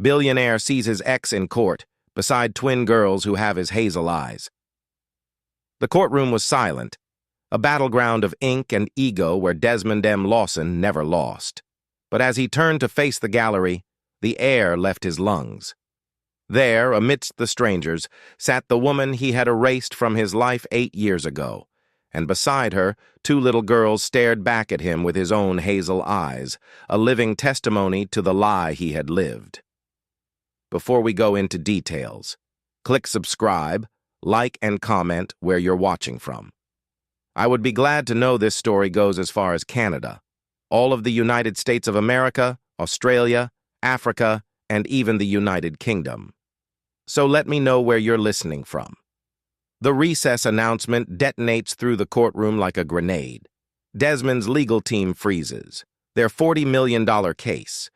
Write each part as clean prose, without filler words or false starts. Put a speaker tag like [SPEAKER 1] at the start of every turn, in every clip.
[SPEAKER 1] Billionaire sees his ex in court, beside twin girls who have his hazel eyes. The courtroom was silent, a battleground of ink and ego where Desmond M. Lawson never lost. But as he turned to face the gallery, the air left his lungs. There, amidst the strangers, sat the woman he had erased from his life 8 years ago, and beside her, 2 little girls stared back at him with his own hazel eyes, a living testimony to the lie he had lived. Before we go into details, click subscribe, like, and comment where you're watching from. I would be glad to know this story goes as far as Canada, all of the United States of America, Australia, Africa, and even the United Kingdom. So let me know where you're listening from. The recess announcement detonates through the courtroom like a grenade. Desmond's legal team freezes. Their $40 million case,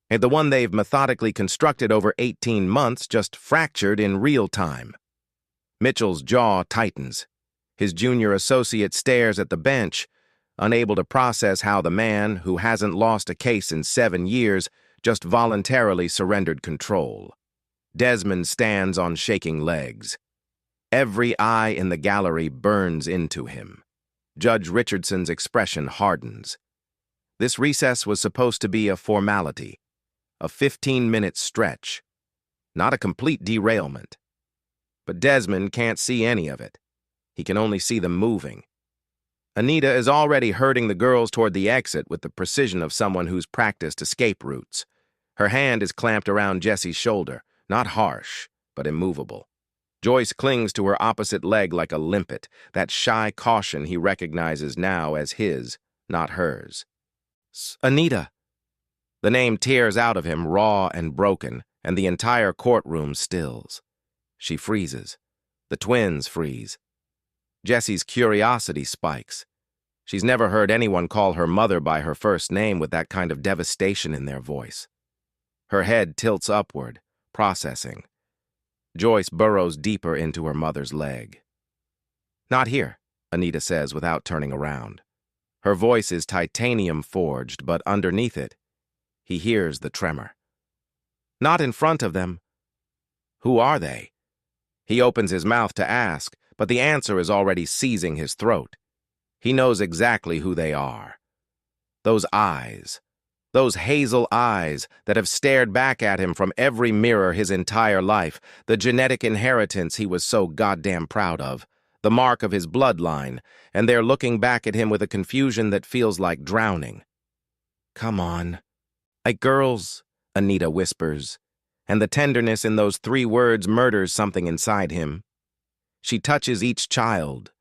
[SPEAKER 1] and the one they've methodically constructed over 18 months, just fractured in real time. Mitchell's jaw tightens. His junior associate stares at the bench, unable to process how the man, who hasn't lost a case in 7 years, just voluntarily surrendered control. Desmond stands on shaking legs. Every eye in the gallery burns into him. Judge Richardson's expression hardens. This recess was supposed to be a formality, a 15-minute stretch, not a complete derailment. But Desmond can't see any of it. He can only see them moving. Anita is already herding the girls toward the exit with the precision of someone who's practiced escape routes. Her hand is clamped around Jesse's shoulder, not harsh, but immovable. Joyce clings to her opposite leg like a limpet, that shy caution he recognizes now as his, not hers. Anita! The name tears out of him raw and broken, and the entire courtroom stills. She freezes. The twins freeze. Jesse's curiosity spikes. She's never heard anyone call her mother by her first name with that kind of devastation in their voice. Her head tilts upward, processing. Joyce burrows deeper into her mother's leg. "Not here," Anita says without turning around. Her voice is titanium forged, but underneath it, he hears the tremor. "Not in front of them." "Who are they?" He opens his mouth to ask, but the answer is already seizing his throat. He knows exactly who they are. Those eyes. Those hazel eyes that have stared back at him from every mirror his entire life, the genetic inheritance he was so goddamn proud of, the mark of his bloodline, and they're looking back at him with a confusion that feels like drowning. "Come on." "Like girls," Anita whispers, and the tenderness in those 3 words murders something inside him. She touches each child,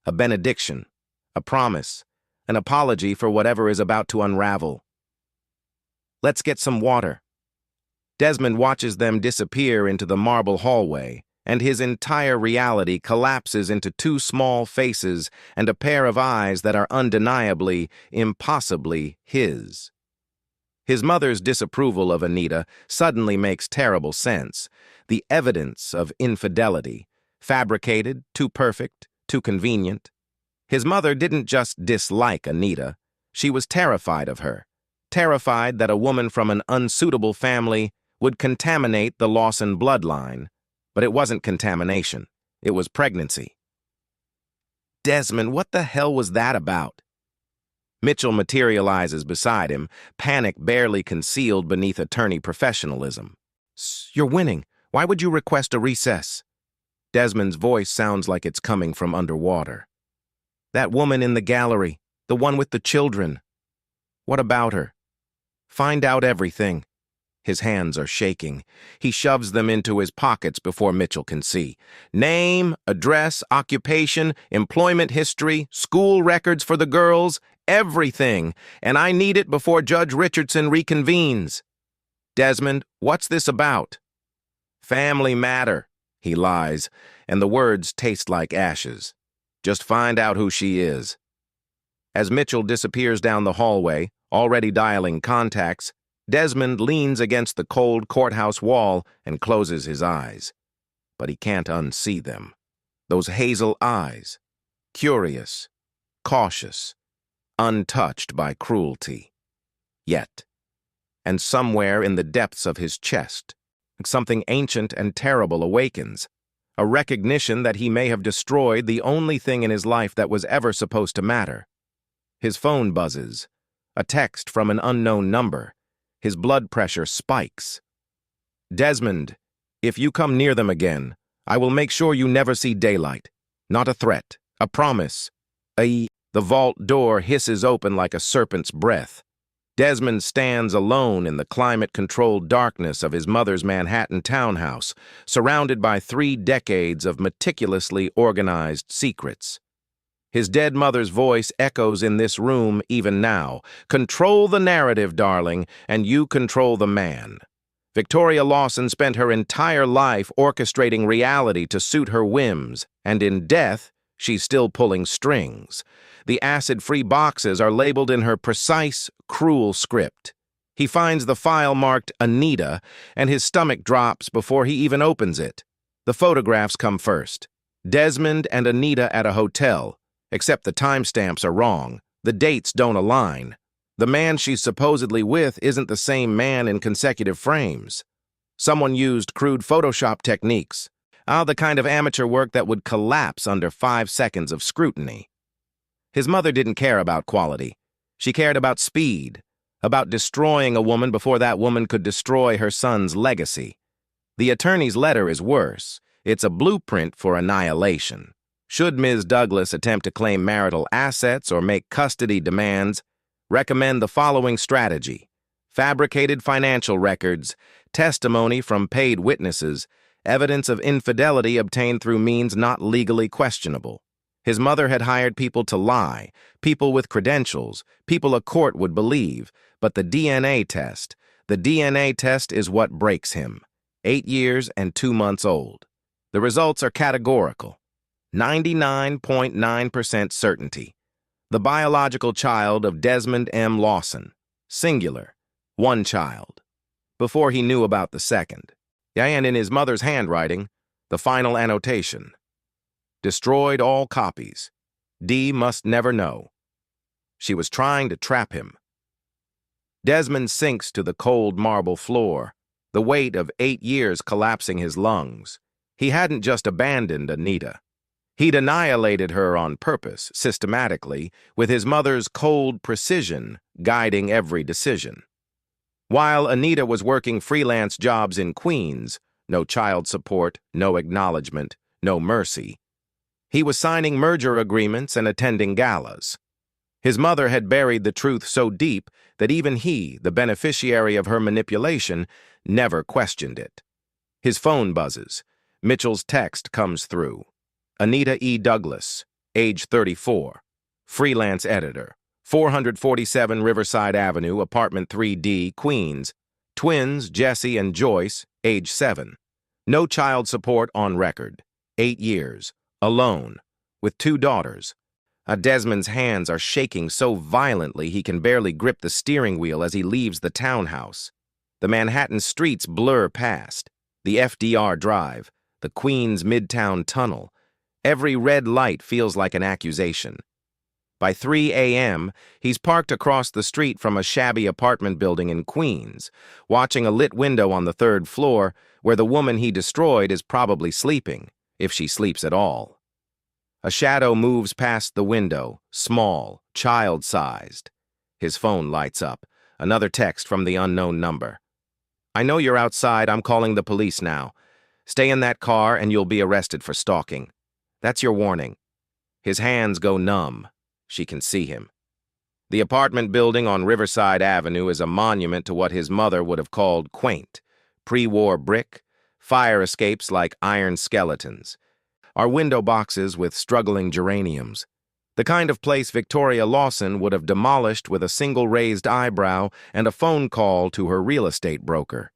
[SPEAKER 1] a benediction, a promise, an apology for whatever is about to unravel. "Let's get some water." Desmond watches them disappear into the marble hallway, and his entire reality collapses into 2 small faces and a pair of eyes that are undeniably, impossibly his. His mother's disapproval of Anita suddenly makes terrible sense. The evidence of infidelity, fabricated, too perfect, too convenient. His mother didn't just dislike Anita, she was terrified of her. Terrified that a woman from an unsuitable family would contaminate the Lawson bloodline. But it wasn't contamination. It was pregnancy. "Desmond, what the hell was that about?" Mitchell materializes beside him, panic barely concealed beneath attorney professionalism. "You're winning. Why would you request a recess?" Desmond's voice sounds like it's coming from underwater. "That woman in the gallery, the one with the children. What about her?" "Find out everything." His hands are shaking. He shoves them into his pockets before Mitchell can see. Name, address, occupation, employment history, school records for the girls, everything. And I need it before Judge Richardson reconvenes. "Desmond, what's this about?" "Family matter," he lies, and the words taste like ashes. "Just find out who she is." As Mitchell disappears down the hallway, already dialing contacts, Desmond leans against the cold courthouse wall and closes his eyes. But he can't unsee them. Those hazel eyes. Curious, cautious, untouched by cruelty. Yet. and somewhere in the depths of his chest, something ancient and terrible awakens, a recognition that he may have destroyed the only thing in his life that was ever supposed to matter. His phone buzzes, a text from an unknown number. His blood pressure spikes. "Desmond, if you come near them again, I will make sure you never see daylight. Not a threat, a promise. The vault door hisses open like a serpent's breath. Desmond stands alone in the climate-controlled darkness of his mother's Manhattan townhouse, surrounded by 3 decades of meticulously organized secrets. His dead mother's voice echoes in this room even now. "Control the narrative, darling, and you control the man." Victoria Lawson spent her entire life orchestrating reality to suit her whims, and in death, she's still pulling strings. The acid-free boxes are labeled in her precise, cruel script. He finds the file marked Anita, and his stomach drops before he even opens it. The photographs come first. Desmond and Anita at a hotel, except the timestamps are wrong. The dates don't align. The man she's supposedly with isn't the same man in consecutive frames. Someone used crude Photoshop techniques. The kind of amateur work that would collapse under 5 seconds of scrutiny. His mother didn't care about quality. She cared about speed, about destroying a woman before that woman could destroy her son's legacy. The attorney's letter is worse. It's a blueprint for annihilation. Should Ms. Douglas attempt to claim marital assets or make custody demands, recommend the following strategy: fabricated financial records, testimony from paid witnesses, evidence of infidelity obtained through means not legally questionable. His mother had hired people to lie, people with credentials, people a court would believe, but the DNA test is what breaks him. 8 years and 2 months old. The results are categorical. 99.9% certainty. The biological child of Desmond M. Lawson. Singular. 1 child. Before he knew about the second. And in his mother's handwriting, the final annotation. Destroyed all copies. D must never know. She was trying to trap him. Desmond sinks to the cold marble floor, the weight of 8 years collapsing his lungs. He hadn't just abandoned Anita. He'd annihilated her on purpose, systematically, with his mother's cold precision guiding every decision. While Anita was working freelance jobs in Queens, no child support, no acknowledgement, no mercy, he was signing merger agreements and attending galas. His mother had buried the truth so deep that even he, the beneficiary of her manipulation, never questioned it. His phone buzzes. Mitchell's text comes through. Anita E. Douglas, age 34, freelance editor, 447 Riverside Avenue, apartment 3D, Queens. Twins, Jesse and Joyce, age 7. No child support on record. 8 years. Alone. With 2 daughters. Desmond's hands are shaking so violently he can barely grip the steering wheel as he leaves the townhouse. The Manhattan streets blur past. The FDR Drive. The Queens Midtown Tunnel. Every red light feels like an accusation. By 3 a.m., he's parked across the street from a shabby apartment building in Queens, watching a lit window on the 3rd floor where the woman he destroyed is probably sleeping, if she sleeps at all. A shadow moves past the window, small, child-sized. His phone lights up. Another text from the unknown number. "I know you're outside. I'm calling the police now. Stay in that car and you'll be arrested for stalking. That's your warning." His hands go numb. She can see him. The apartment building on Riverside Avenue is a monument to what his mother would have called quaint. Pre-war brick, fire escapes like iron skeletons. Our window boxes with struggling geraniums. The kind of place Victoria Lawson would have demolished with a single raised eyebrow and a phone call to her real estate broker.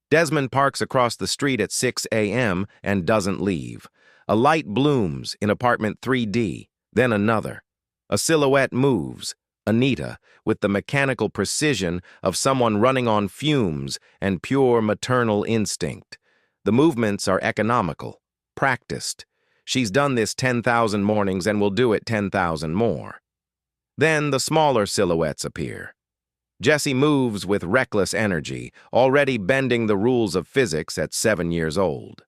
[SPEAKER 1] Desmond parks across the street at 6 a.m. and doesn't leave. A light blooms in apartment 3D, then another. A silhouette moves, Anita, with the mechanical precision of someone running on fumes and pure maternal instinct. The movements are economical, practiced. She's done this 10,000 mornings and will do it 10,000 more. Then the smaller silhouettes appear. Jesse moves with reckless energy, already bending the rules of physics at 7 years old.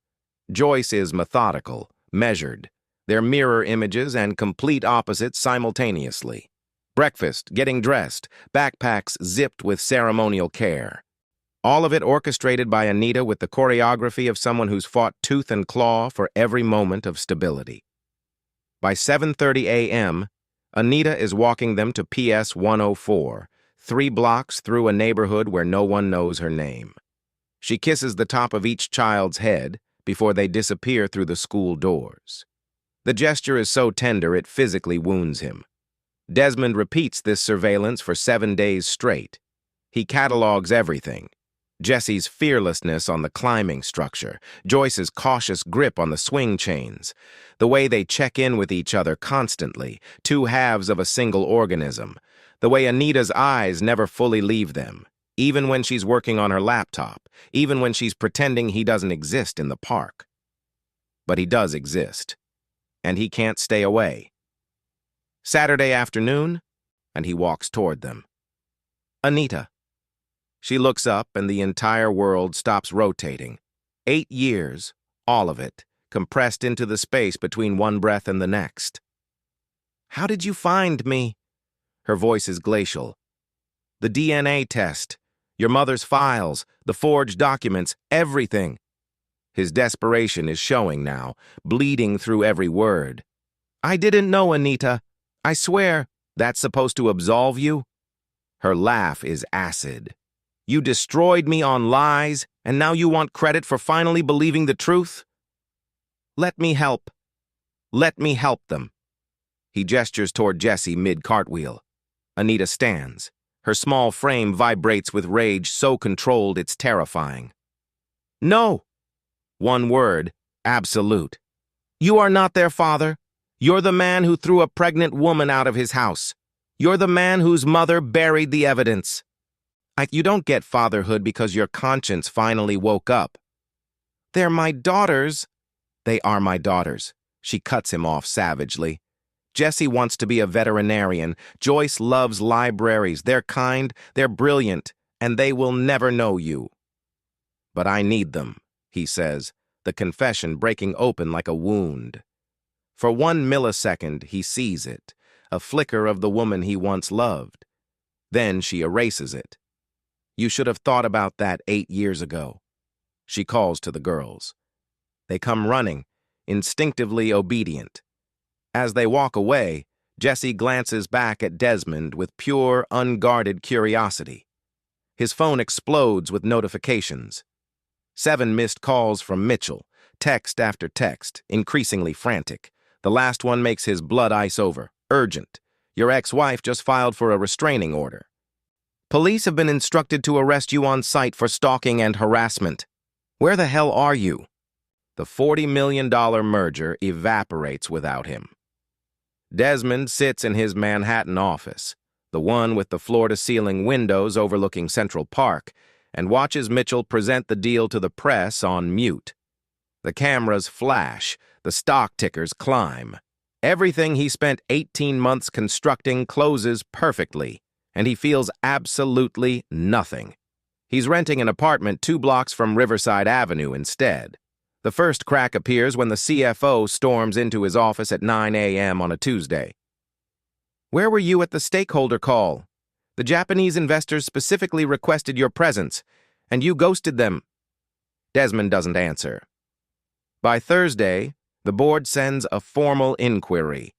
[SPEAKER 1] Joyce is methodical, measured. They're mirror images and complete opposites simultaneously. Breakfast, getting dressed, backpacks zipped with ceremonial care. All of it orchestrated by Anita with the choreography of someone who's fought tooth and claw for every moment of stability. By 7:30 a.m., Anita is walking them to PS 104, 3 blocks through a neighborhood where no one knows her name. She kisses the top of each child's head before they disappear through the school doors. The gesture is so tender it physically wounds him. Desmond repeats this surveillance for 7 days straight. He catalogs everything. Jesse's fearlessness on the climbing structure, Joyce's cautious grip on the swing chains, the way they check in with each other constantly, 2 halves of a single organism, the way Anita's eyes never fully leave them, even when she's working on her laptop, even when she's pretending he doesn't exist in the park. But he does exist, and he can't stay away. Saturday afternoon, and he walks toward them. Anita. She looks up and the entire world stops rotating. 8 years, all of it, compressed into the space between one breath and the next. "How did you find me?" Her voice is glacial. "The DNA test, your mother's files, the forged documents, everything." His desperation is showing now, bleeding through every word. "I didn't know, Anita. I swear, that's supposed to absolve you?" Her laugh is acid. "You destroyed me on lies, and now you want credit for finally believing the truth? Let me help. Let me help them." He gestures toward Jesse mid-cartwheel. Anita stands. Her small frame vibrates with rage so controlled it's terrifying. "No." One word, absolute. "You are not their father. You're the man who threw a pregnant woman out of his house. You're the man whose mother buried the evidence. You don't get fatherhood because your conscience finally woke up." "They're my daughters." "They are my daughters." She cuts him off savagely. Jesse wants to be a veterinarian. Joyce loves libraries. They're kind, they're brilliant, and they will never know you. "But I need them," he says, the confession breaking open like a wound. For 1 millisecond, he sees it, a flicker of the woman he once loved. Then she erases it. "You should have thought about that 8 years ago." She calls to the girls. They come running, instinctively obedient. As they walk away, Jesse glances back at Desmond with pure, unguarded curiosity. His phone explodes with notifications. 7 missed calls from Mitchell, text after text, increasingly frantic. The last one makes his blood ice over. "Urgent. Your ex-wife just filed for a restraining order. Police have been instructed to arrest you on site for stalking and harassment. Where the hell are you?" The $40 million merger evaporates without him. Desmond sits in his Manhattan office, the one with the floor-to-ceiling windows overlooking Central Park, and watches Mitchell present the deal to the press on mute. The cameras flash, the stock tickers climb. Everything he spent 18 months constructing closes perfectly, and he feels absolutely nothing. He's renting an apartment 2 blocks from Riverside Avenue instead. The first crack appears when the CFO storms into his office at 9 a.m. on a Tuesday. "Where were you at the stakeholder call? The Japanese investors specifically requested your presence, and you ghosted them." Desmond doesn't answer. By Thursday, the board sends a formal inquiry.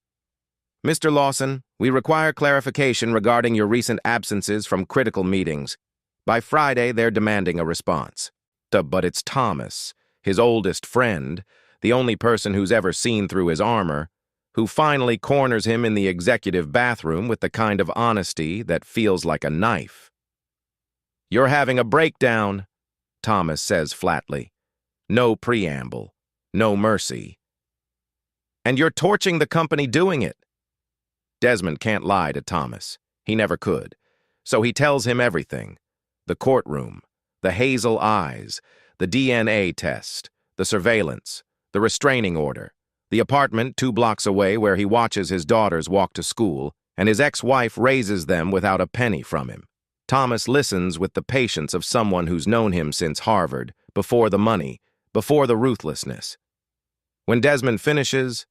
[SPEAKER 1] "Mr. Lawson, we require clarification regarding your recent absences from critical meetings." By Friday, they're demanding a response. But it's Thomas, his oldest friend, the only person who's ever seen through his armor, who finally corners him in the executive bathroom with the kind of honesty that feels like a knife. "You're having a breakdown," Thomas says flatly. No preamble, no mercy. "And you're torching the company doing it." Desmond can't lie to Thomas. He never could. So he tells him everything. The courtroom, the Hazel eyes, the DNA test, the surveillance, the restraining order, the apartment 2 blocks away where he watches his daughters walk to school, and his ex-wife raises them without a penny from him. Thomas listens with the patience of someone who's known him since Harvard, before the money, before the ruthlessness. When Desmond finishes,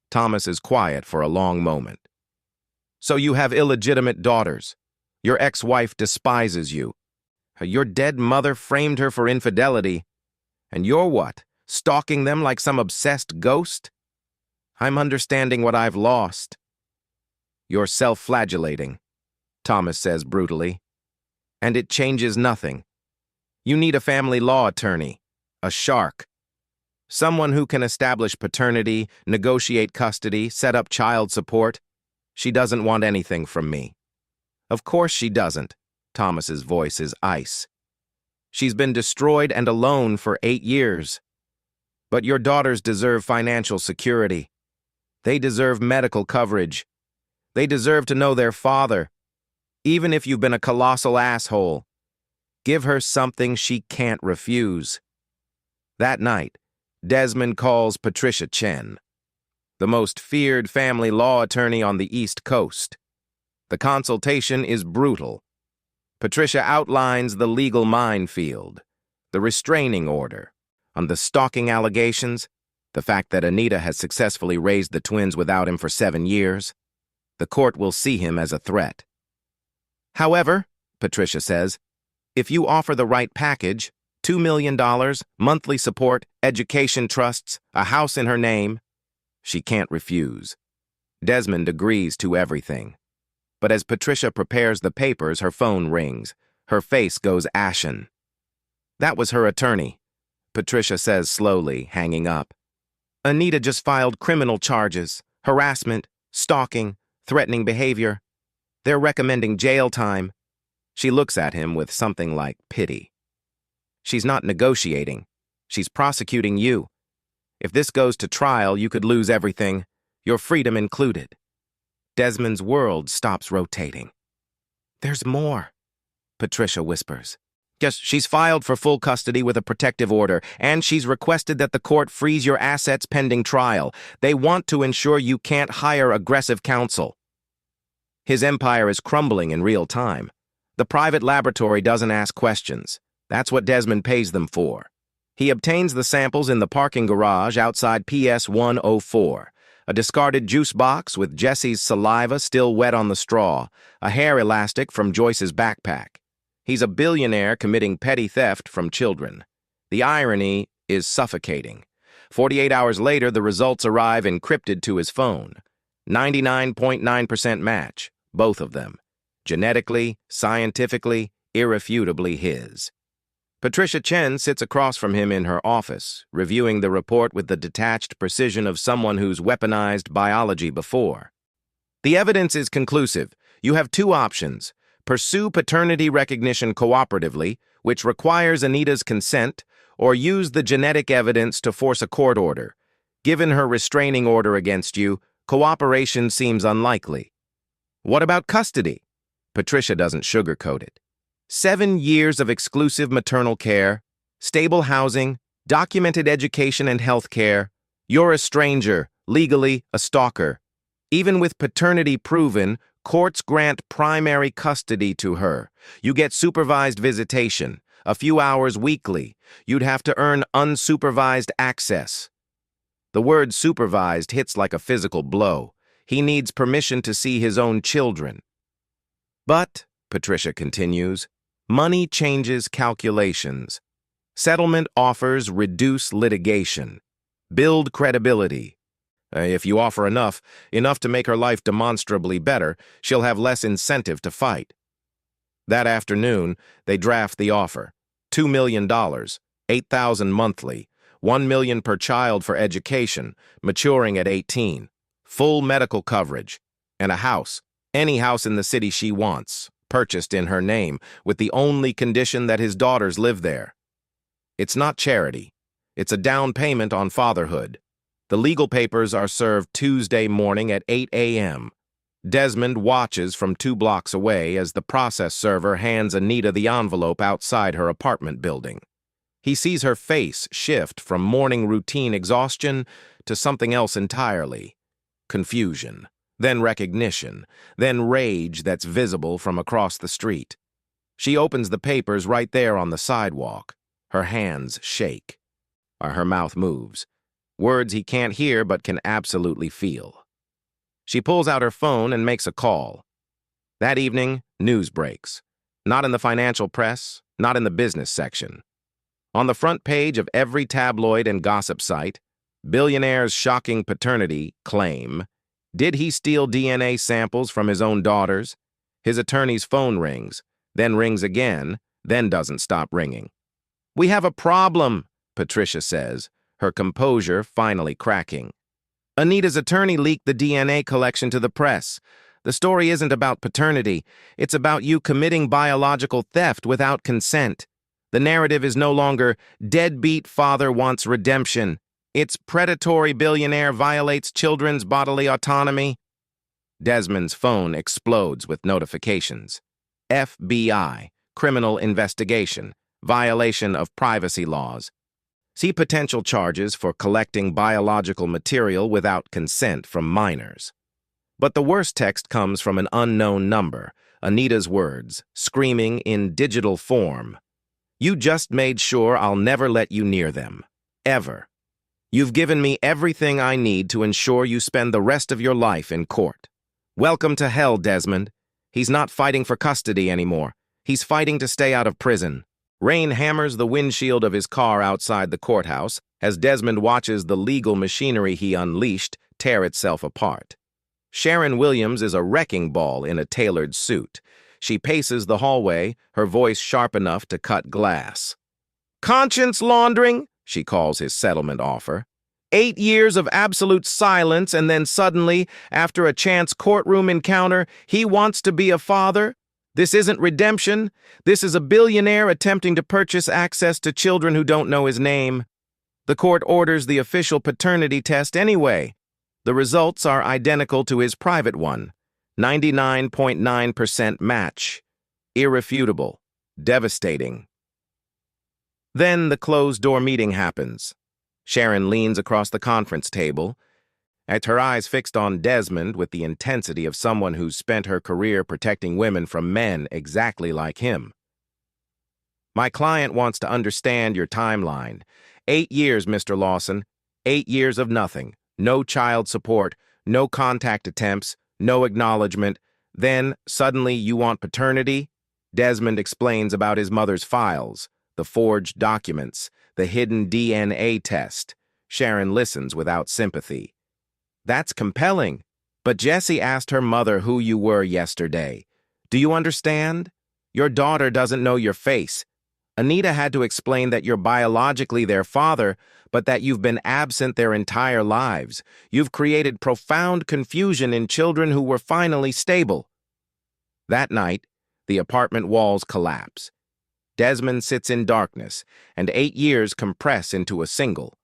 [SPEAKER 1] Thomas is quiet for a long moment. So you have illegitimate daughters. Your ex-wife despises you. Your dead mother framed her for infidelity. And you're what, stalking them like some obsessed ghost? I'm understanding what I've lost. You're self-flagellating, Thomas says brutally. And it changes nothing. You need a family law attorney, a shark. Someone who can establish paternity, negotiate custody, set up child support. She doesn't want anything from me. Of course she doesn't. Thomas's voice is ice. She's been destroyed and alone for 8 years. But your daughters deserve financial security. They deserve medical coverage. They deserve to know their father. Even if you've been a colossal asshole, give her something she can't refuse. That night, Desmond calls Patricia Chen, the most feared family law attorney on the East Coast. The consultation is brutal. Patricia outlines the legal minefield, the restraining order, on the stalking allegations, the fact that Anita has successfully raised the twins without him for 7 years. The court will see him as a threat. However, Patricia says, if you offer the right package, $2 million, monthly support, education trusts, a house in her name, she can't refuse. Desmond agrees to everything. But as Patricia prepares the papers, her phone rings. Her face goes ashen. That was her attorney, Patricia says slowly, hanging up. Anita just filed criminal charges, harassment, stalking, threatening behavior. They're recommending jail time. She looks at him with something like pity. She's not negotiating. She's prosecuting you. If this goes to trial, you could lose everything, your freedom included. Desmond's world stops rotating. There's more, Patricia whispers. Yes, she's filed for full custody with a protective order, and she's requested that the court freeze your assets pending trial. They want to ensure you can't hire aggressive counsel. His empire is crumbling in real time. The private laboratory doesn't ask questions. That's what Desmond pays them for. He obtains the samples in the parking garage outside PS 104, a discarded juice box with Jesse's saliva still wet on the straw, a hair elastic from Joyce's backpack. He's a billionaire committing petty theft from children. The irony is suffocating. 48 hours later, the results arrive encrypted to his phone. 99.9% match, both of them. Genetically, scientifically, irrefutably his. Patricia Chen sits across from him in her office, reviewing the report with the detached precision of someone who's weaponized biology before. The evidence is conclusive. You have 2 options. Pursue paternity recognition cooperatively, which requires Anita's consent, or use the genetic evidence to force a court order. Given her restraining order against you, cooperation seems unlikely. What about custody? Patricia doesn't sugarcoat it. 7 years of exclusive maternal care, stable housing, documented education and health care. You're a stranger, legally a stalker. Even with paternity proven, courts grant primary custody to her. You get supervised visitation, a few hours weekly. You'd have to earn unsupervised access. The word supervised hits like a physical blow. He needs permission to see his own children. But, Patricia continues, money changes calculations. Settlement offers reduce litigation. Build credibility. If you offer enough to make her life demonstrably better, she'll have less incentive to fight. That afternoon, they draft the offer. $2 million, $8,000 monthly, $1 million per child for education, maturing at 18, full medical coverage, and a house, any house in the city she wants, purchased in her name, with the only condition that his daughters live there. It's not charity. It's a down payment on fatherhood. The legal papers are served Tuesday morning at 8 a.m. Desmond watches from 2 blocks away as the process server hands Anita the envelope outside her apartment building. He sees her face shift from morning routine exhaustion to something else entirely. Confusion, then recognition, then rage that's visible from across the street. She opens the papers right there on the sidewalk. Her hands shake. Her mouth moves. Words he can't hear but can absolutely feel. She pulls out her phone and makes a call. That evening, news breaks. Not in the financial press, not in the business section. On the front page of every tabloid and gossip site, Billionaire's shocking paternity claim. Did he steal DNA samples from his own daughters? His attorney's phone rings, then rings again, then doesn't stop ringing. "We have a problem," Patricia says, her composure finally cracking. "Anita's attorney leaked the DNA collection to the press. The story isn't about paternity. It's about you committing biological theft without consent. The narrative is no longer, deadbeat father wants redemption. It's predatory billionaire violates children's bodily autonomy." Desmond's phone explodes with notifications. FBI, criminal investigation, violation of privacy laws. See potential charges for collecting biological material without consent from minors. But the worst text comes from an unknown number, Anita's words, screaming in digital form. "You just made sure I'll never let you near them. Ever. You've given me everything I need to ensure you spend the rest of your life in court. Welcome to hell, Desmond. He's not fighting for custody anymore. He's fighting to stay out of prison." Rain hammers the windshield of his car outside the courthouse as Desmond watches the legal machinery he unleashed tear itself apart. Sharon Williams is a wrecking ball in a tailored suit. She paces the hallway, her voice sharp enough to cut glass. "Conscience laundering," she calls his settlement offer. 8 years of absolute silence, and then suddenly, after a chance courtroom encounter, he wants to be a father? This isn't redemption. This is a billionaire attempting to purchase access to children who don't know his name. The court orders the official paternity test anyway. The results are identical to his private one. 99.9% match. Irrefutable. Devastating. Then the closed-door meeting happens. Sharon leans across the conference table, her eyes fixed on Desmond with the intensity of someone who's spent her career protecting women from men exactly like him. "My client wants to understand your timeline. 8 years, Mr. Lawson. 8 years of nothing. No child support, no contact attempts, no acknowledgement. Then, suddenly, you want paternity?" Desmond explains about his mother's files, the forged documents, the hidden DNA test. Sharon listens without sympathy. "That's compelling. But Jessie asked her mother who you were yesterday. Do you understand? Your daughter doesn't know your face. Anita had to explain that you're biologically their father, but that you've been absent their entire lives. You've created profound confusion in children who were finally stable." That night, the apartment walls collapse. Desmond sits in darkness, and 8 years compress into a single.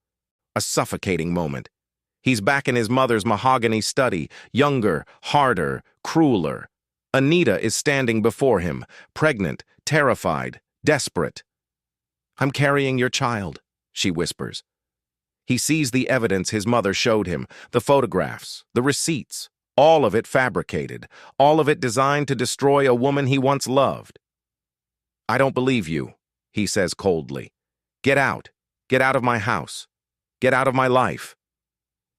[SPEAKER 1] A suffocating moment. He's back in his mother's mahogany study, younger, harder, crueler. Anita is standing before him, pregnant, terrified, desperate. "I'm carrying your child," she whispers. He sees the evidence his mother showed him, the photographs, the receipts, all of it fabricated, all of it designed to destroy a woman he once loved. "I don't believe you," he says coldly. Get out of my house. Get out of my life."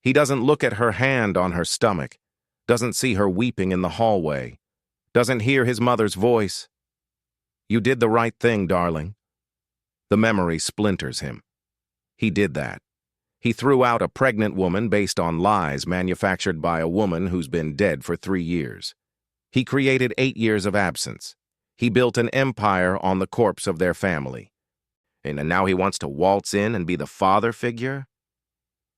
[SPEAKER 1] He doesn't look at her hand on her stomach, doesn't see her weeping in the hallway, doesn't hear his mother's voice. "You did the right thing, darling." The memory splinters him. He did that. He threw out a pregnant woman based on lies manufactured by a woman who's been dead for 3 years. He created 8 years of absence. He built an empire on the corpse of their family. And now he wants to waltz in and be the father figure?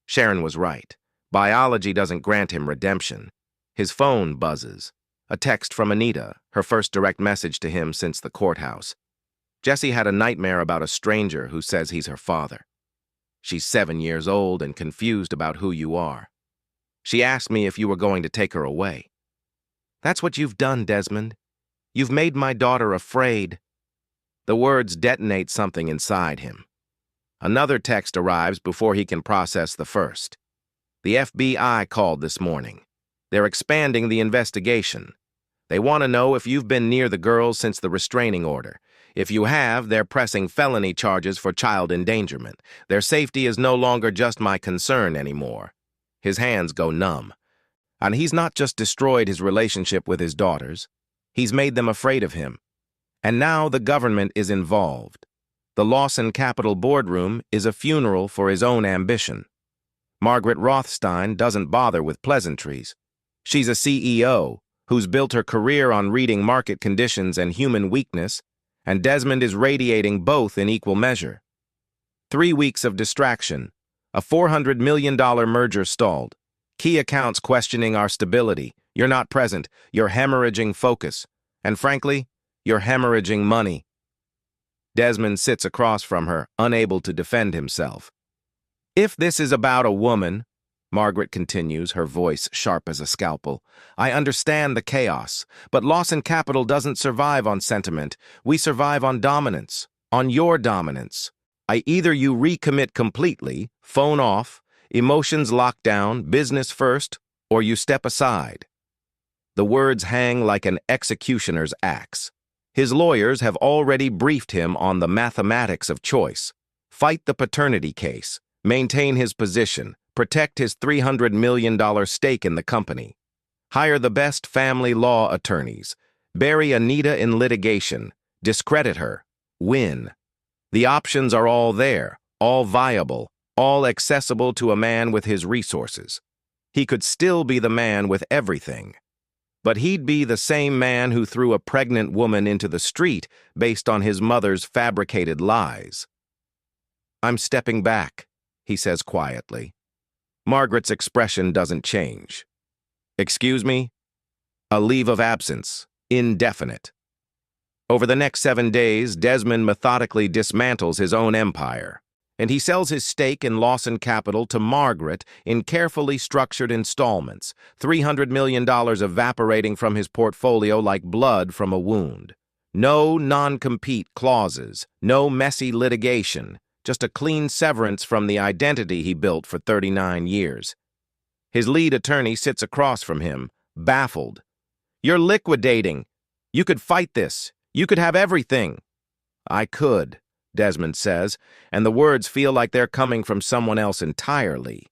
[SPEAKER 1] Sharon was right. Biology doesn't grant him redemption. His phone buzzes. A text from Anita, her first direct message to him since the courthouse. Jessie had a nightmare about a stranger who says he's her father. She's 7 years old and confused about who you are. She asked me if you were going to take her away. That's what you've done, Desmond. You've made my daughter afraid. The words detonate something inside him. Another text arrives before he can process the first. The FBI called this morning. They're expanding the investigation. They want to know if you've been near the girls since the restraining order. If you have, they're pressing felony charges for child endangerment. Their safety is no longer just my concern anymore. His hands go numb. And he's not just destroyed his relationship with his daughters. He's made them afraid of him. And now the government is involved. The Lawson Capital boardroom is a funeral for his own ambition. Margaret Rothstein doesn't bother with pleasantries. She's a CEO who's built her career on reading market conditions and human weakness, and Desmond is radiating both in equal measure. 3 weeks of distraction, a $400 million merger stalled, key accounts questioning our stability. You're not present, you're hemorrhaging focus, and frankly, you're hemorrhaging money. Desmond sits across from her, unable to defend himself. If this is about a woman, Margaret continues, her voice sharp as a scalpel, I understand the chaos, but Lawson Capital doesn't survive on sentiment. We survive on dominance, on your dominance. Either you recommit completely, phone off, emotions locked down, business first, or you step aside. The words hang like an executioner's axe. His lawyers have already briefed him on the mathematics of choice. Fight the paternity case, maintain his position, protect his $300 million stake in the company. Hire the best family law attorneys. Bury Anita in litigation. Discredit her. Win. The options are all there, all viable, all accessible to a man with his resources. He could still be the man with everything. But he'd be the same man who threw a pregnant woman into the street based on his mother's fabricated lies. I'm stepping back, he says quietly. Margaret's expression doesn't change. Excuse me? A leave of absence, indefinite. Over the next 7 days, Desmond methodically dismantles his own empire, and he sells his stake in Lawson Capital to Margaret in carefully structured installments, $300 million evaporating from his portfolio like blood from a wound. No non-compete clauses, no messy litigation, just a clean severance from the identity he built for 39 years. His lead attorney sits across from him, baffled. You're liquidating. You could fight this. You could have everything. I could, Desmond says, and the words feel like they're coming from someone else entirely.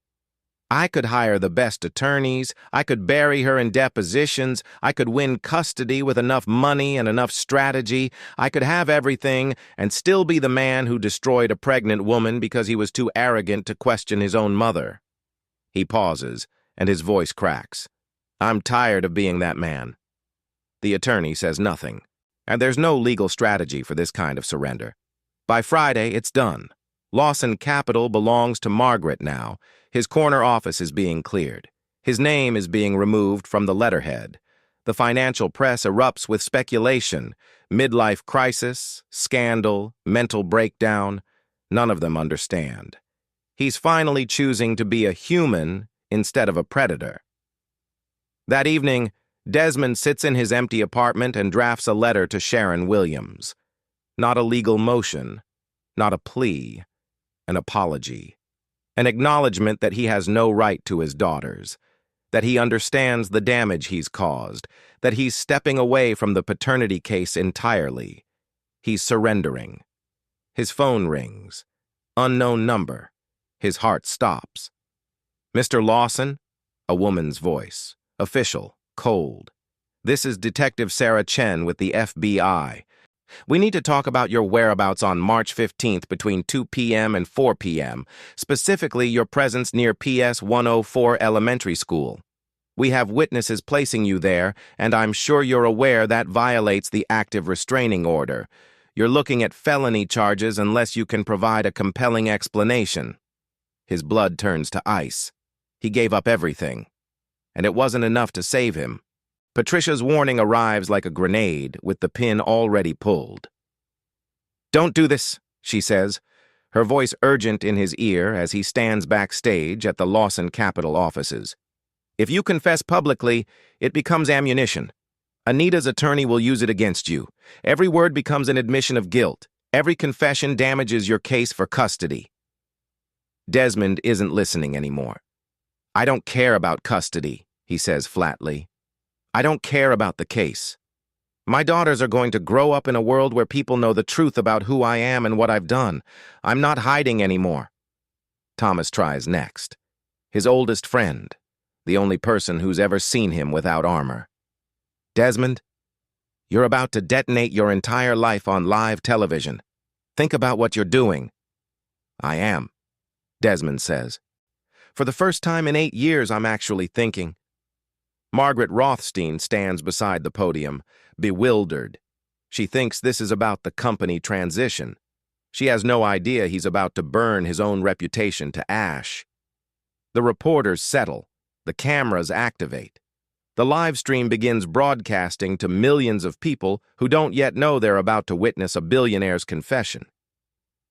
[SPEAKER 1] I could hire the best attorneys, I could bury her in depositions, I could win custody with enough money and enough strategy, I could have everything and still be the man who destroyed a pregnant woman because he was too arrogant to question his own mother. He pauses, and his voice cracks. I'm tired of being that man. The attorney says nothing, and there's no legal strategy for this kind of surrender. By Friday, it's done. Lawson Capital belongs to Margaret now. His corner office is being cleared. His name is being removed from the letterhead. The financial press erupts with speculation, midlife crisis, scandal, mental breakdown. None of them understand. He's finally choosing to be a human instead of a predator. That evening, Desmond sits in his empty apartment and drafts a letter to Sharon Williams. Not a legal motion, not a plea, an apology. An acknowledgement that he has no right to his daughters, that he understands the damage he's caused, that he's stepping away from the paternity case entirely. He's surrendering. His phone rings. Unknown number. His heart stops. Mr. Lawson? A woman's voice. Official. Cold. This is Detective Sarah Chen with the FBI. We need to talk about your whereabouts on March 15th between 2 p.m. and 4 p.m., specifically your presence near PS 104 Elementary School. We have witnesses placing you there, and I'm sure you're aware that violates the active restraining order. You're looking at felony charges unless you can provide a compelling explanation. His blood turns to ice. He gave up everything. And it wasn't enough to save him. Patricia's warning arrives like a grenade, with the pin already pulled. Don't do this, she says, her voice urgent in his ear as he stands backstage at the Lawson Capital offices. If you confess publicly, it becomes ammunition. Anita's attorney will use it against you. Every word becomes an admission of guilt. Every confession damages your case for custody. Desmond isn't listening anymore. I don't care about custody, he says flatly. I don't care about the case. My daughters are going to grow up in a world where people know the truth about who I am and what I've done. I'm not hiding anymore. Thomas tries next. His oldest friend, the only person who's ever seen him without armor. Desmond, you're about to detonate your entire life on live television. Think about what you're doing. I am, Desmond says. For the first time in 8 years, I'm actually thinking. Margaret Rothstein stands beside the podium, bewildered. She thinks this is about the company transition. She has no idea he's about to burn his own reputation to ash. The reporters settle. The cameras activate. The live stream begins broadcasting to millions of people who don't yet know they're about to witness a billionaire's confession.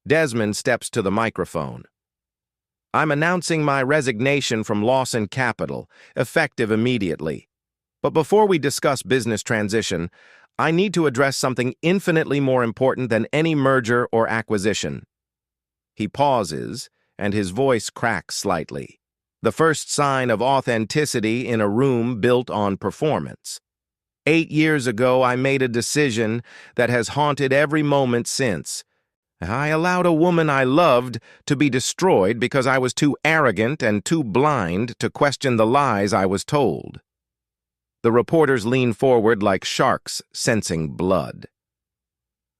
[SPEAKER 1] Desmond steps to the microphone. I'm announcing my resignation from Lawson Capital, effective immediately. But before we discuss business transition, I need to address something infinitely more important than any merger or acquisition. He pauses, and his voice cracks slightly. The first sign of authenticity in a room built on performance. 8 years ago, I made a decision that has haunted every moment since. I allowed a woman I loved to be destroyed because I was too arrogant and too blind to question the lies I was told. The reporters lean forward like sharks sensing blood.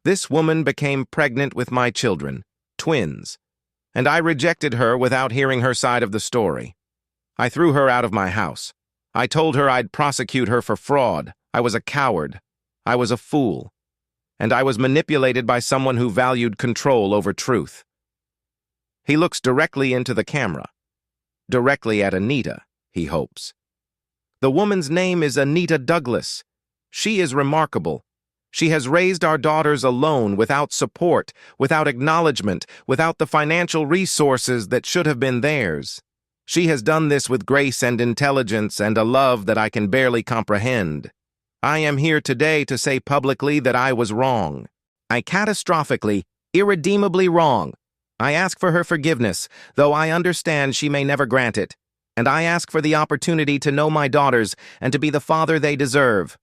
[SPEAKER 1] This woman became pregnant with my children, twins, and I rejected her without hearing her side of the story. I threw her out of my house. I told her I'd prosecute her for fraud. I was a coward. I was a fool. And I was manipulated by someone who valued control over truth. He looks directly into the camera. Directly at Anita, he hopes. The woman's name is Anita Douglas. She is remarkable. She has raised our daughters alone, without support, without acknowledgement, without the financial resources that should have been theirs. She has done this with grace and intelligence and a love that I can barely comprehend. I am here today to say publicly that I was wrong. I catastrophically, irredeemably wrong. I ask for her forgiveness, though I understand she may never grant it. And I ask for the opportunity to know my daughters and to be the father they deserve.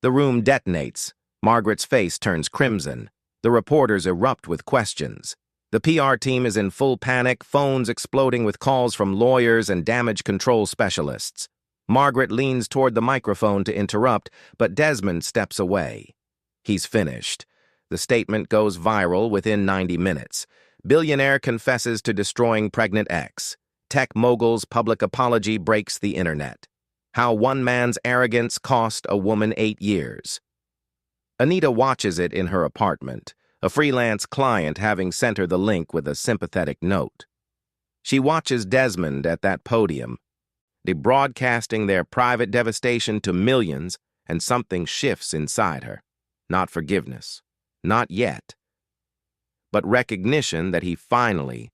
[SPEAKER 1] The room detonates. Margaret's face turns crimson. The reporters erupt with questions. The PR team is in full panic, phones exploding with calls from lawyers and damage control specialists. Margaret leans toward the microphone to interrupt, but Desmond steps away. He's finished. The statement goes viral within 90 minutes. Billionaire confesses to destroying pregnant ex. Tech mogul's public apology breaks the internet. How one man's arrogance cost a woman 8 years. Anita watches it in her apartment, a freelance client having sent her the link with a sympathetic note. She watches Desmond at that podium, broadcasting their private devastation to millions, and something shifts inside her. Not forgiveness. Not yet. But recognition that he finally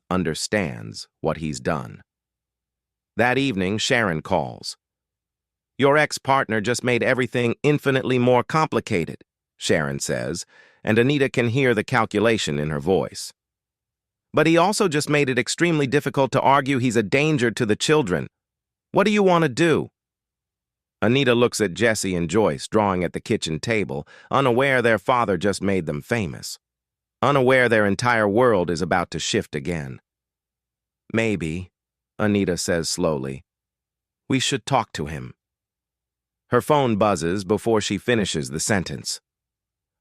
[SPEAKER 1] understands what he's done. That evening, Sharon calls. Your ex-partner just made everything infinitely more complicated, Sharon says, and Anita can hear the calculation in her voice. But he also just made it extremely difficult to argue he's a danger to the children. What do you want to do? Anita looks at Jesse and Joyce drawing at the kitchen table, unaware their father just made them famous. Unaware their entire world is about to shift again. Maybe, Anita says slowly, we should talk to him. Her phone buzzes before she finishes the sentence.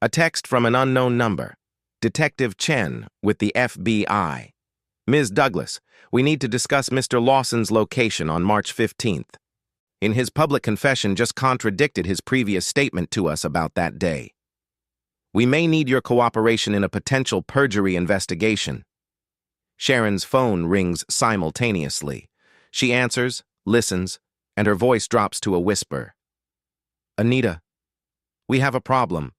[SPEAKER 1] A text from an unknown number. Detective Chen with the FBI. Ms. Douglas, we need to discuss Mr. Lawson's location on March 15th. In his public confession just contradicted his previous statement to us about that day. We may need your cooperation in a potential perjury investigation. Sharon's phone rings simultaneously. She answers, listens, and her voice drops to a whisper. Anita, we have a problem.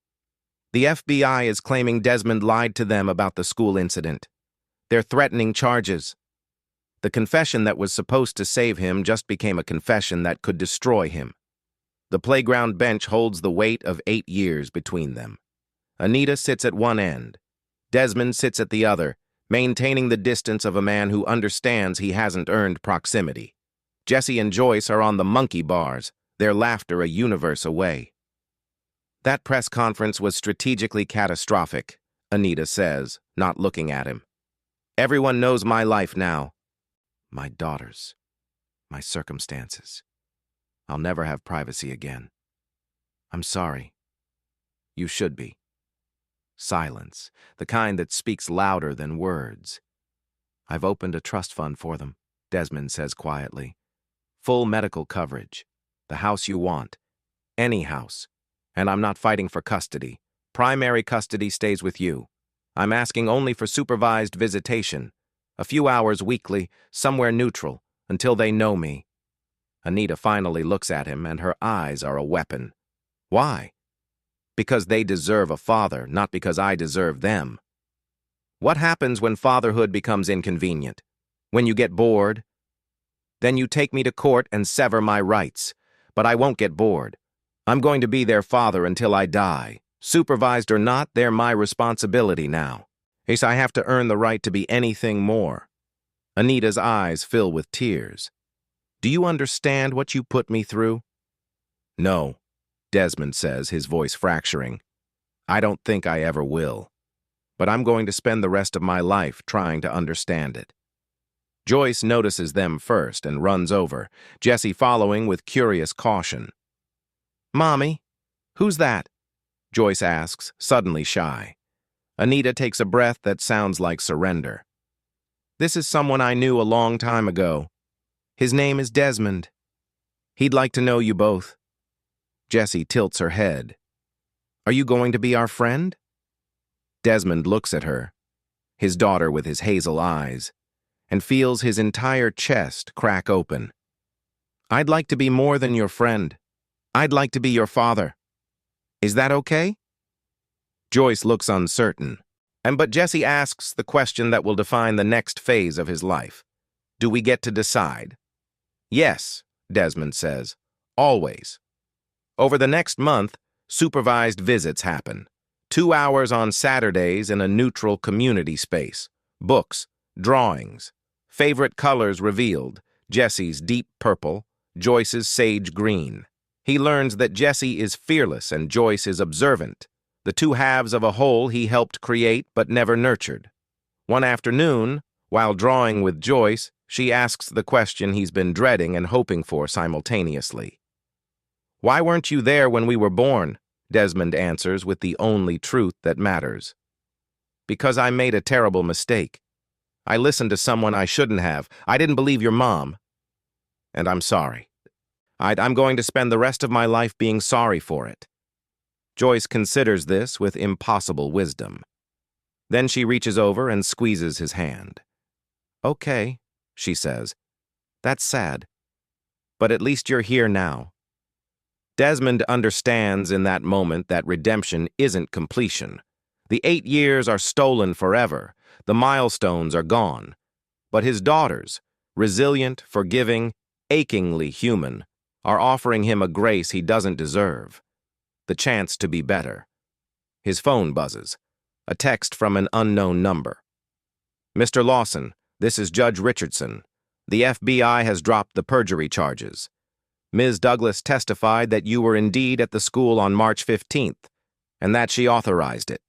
[SPEAKER 1] The FBI is claiming Desmond lied to them about the school incident. They're threatening charges. The confession that was supposed to save him just became a confession that could destroy him. The playground bench holds the weight of 8 years between them. Anita sits at one end. Desmond sits at the other, maintaining the distance of a man who understands he hasn't earned proximity. Jesse and Joyce are on the monkey bars, their laughter a universe away. That press conference was strategically catastrophic, Anita says, not looking at him. Everyone knows my life now. My daughters. My circumstances. I'll never have privacy again. I'm sorry. You should be. Silence, the kind that speaks louder than words. I've opened a trust fund for them, Desmond says quietly. Full medical coverage. The house you want. Any house. And I'm not fighting for custody. Primary custody stays with you. I'm asking only for supervised visitation. A few hours weekly, somewhere neutral, until they know me. Anita finally looks at him, and her eyes are a weapon. Why? Because they deserve a father, not because I deserve them. What happens when fatherhood becomes inconvenient? When you get bored? Then you take me to court and sever my rights. But I won't get bored. I'm going to be their father until I die. Supervised or not, they're my responsibility now. I have to earn the right to be anything more. Anita's eyes fill with tears. Do you understand what you put me through? No, Desmond says, his voice fracturing. I don't think I ever will. But I'm going to spend the rest of my life trying to understand it. Joyce notices them first and runs over, Jesse following with curious caution. Mommy, who's that? Joyce asks, suddenly shy. Anita takes a breath that sounds like surrender. This is someone I knew a long time ago. His name is Desmond. He'd like to know you both. Jessie tilts her head. Are you going to be our friend? Desmond looks at her, his daughter with his hazel eyes, and feels his entire chest crack open. I'd like to be more than your friend. I'd like to be your father. Is that okay? Joyce looks uncertain, but Jesse asks the question that will define the next phase of his life. Do we get to decide? Yes, Desmond says. Always. Over the next month, supervised visits happen. 2 hours on Saturdays in a neutral community space. Books, drawings, favorite colors revealed, Jesse's deep purple, Joyce's sage green. He learns that Jesse is fearless and Joyce is observant, the two halves of a whole he helped create but never nurtured. One afternoon, while drawing with Joyce, she asks the question he's been dreading and hoping for simultaneously. Why weren't you there when we were born? Desmond answers with the only truth that matters. Because I made a terrible mistake. I listened to someone I shouldn't have. I didn't believe your mom. And I'm sorry. I'm going to spend the rest of my life being sorry for it. Joyce considers this with impossible wisdom. Then she reaches over and squeezes his hand. Okay, she says. That's sad. But at least you're here now. Desmond understands in that moment that redemption isn't completion. The 8 years are stolen forever. The milestones are gone. But his daughters, resilient, forgiving, achingly human, are offering him a grace he doesn't deserve. The chance to be better. His phone buzzes. A text from an unknown number. Mr. Lawson, this is Judge Richardson. The FBI has dropped the perjury charges. Ms. Douglas testified that you were indeed at the school on March 15th, and that she authorized it.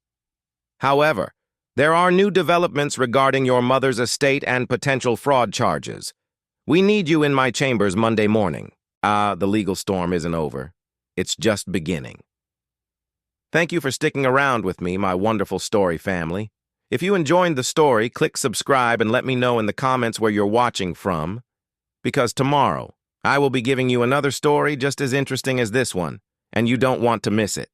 [SPEAKER 1] However, there are new developments regarding your mother's estate and potential fraud charges. We need you in my chambers Monday morning. The legal storm isn't over. It's just beginning. Thank you for sticking around with me, my wonderful story family. If you enjoyed the story, click subscribe and let me know in the comments where you're watching from. Because tomorrow, I will be giving you another story just as interesting as this one, and you don't want to miss it.